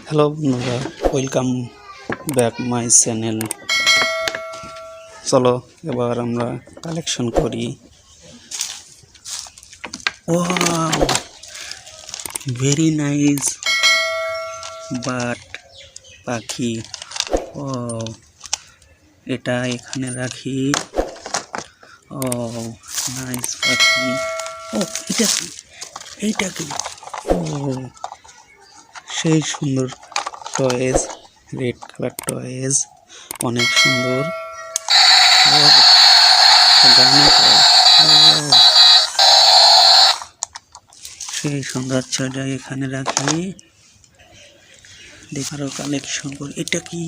Hello বন্ধুরা, welcome back my channel. চলো এবার আমরা কালেকশন করি। ওয়াও, ভেরি নাইস বাট পাখি। ও, এটা এখানে রাখি। ও নাইস পাখি। ও এটা কি, এইটা কি? ও সেই সুন্দর টয়েস, রেড কালার টয়েস, অনেক সুন্দর। সেই সুন্দর ছয়টা এখানে রাখি। দেখারও কালেকশন করি। এটা কি?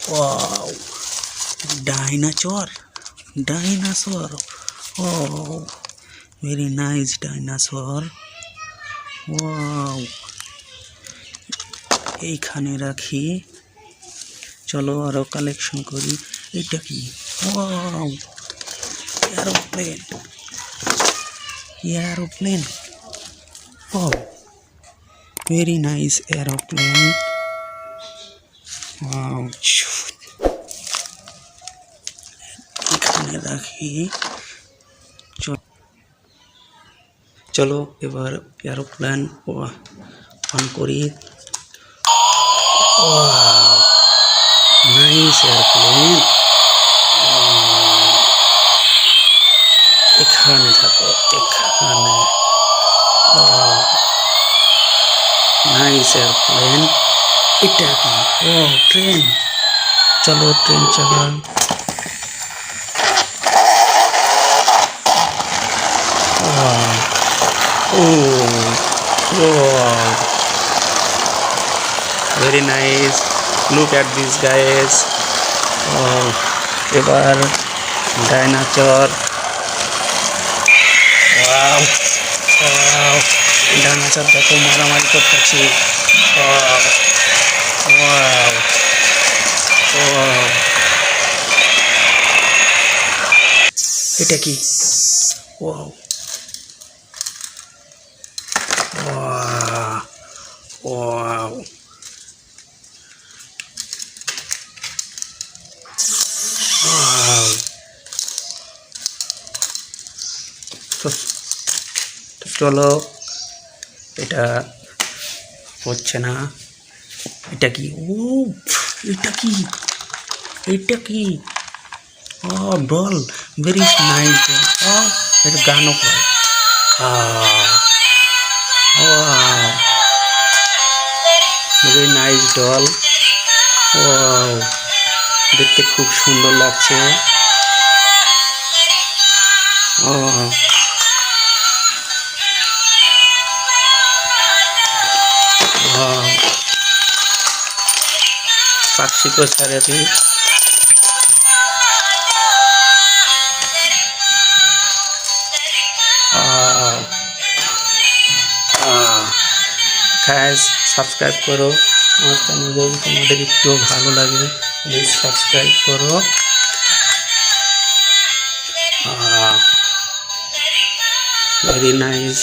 Wow, dinosaur. Dinosaur, oh very nice dinosaur. Wow, এইখানে রাখি। চলো আরো কালেকশন করি। এটা কি? Wow, aeroplane. Aeroplane, oh very nice aeroplane. Wow, এখানে রাখি। চলো এবার এরোপ্লেন অন করি। Wow, nice airplane. এখানে থাকো, এখানে। Nice airplane. এটা কি? Oh train. চলো ট্রেন চালান। Oh very nice, look at this guys. এবার ডাইনোসর। ওয়াও, ওয়াও, ডাইনোসর দেখো মারামারি করতেছি। ওয়াও, ওয়াও, ওয়াও, এটা কি? Wow, wow, wow, wow. চলো, এটা হচ্ছে না। এটা কি? ও এটা কি? এটা কি? ও ডল, ভেরি নাইস। ও এটা গানও করে। Very nice doll. ও দেখতে খুব সুন্দর লাগছে। ও पाक्षी को सारे थी। गाइस सब्सक्राइब करो আমার চ্যানেল, যদি তোমাদের একটু ভালো লাগে প্লিজ সাবস্ক্রাইব করো। Very nice.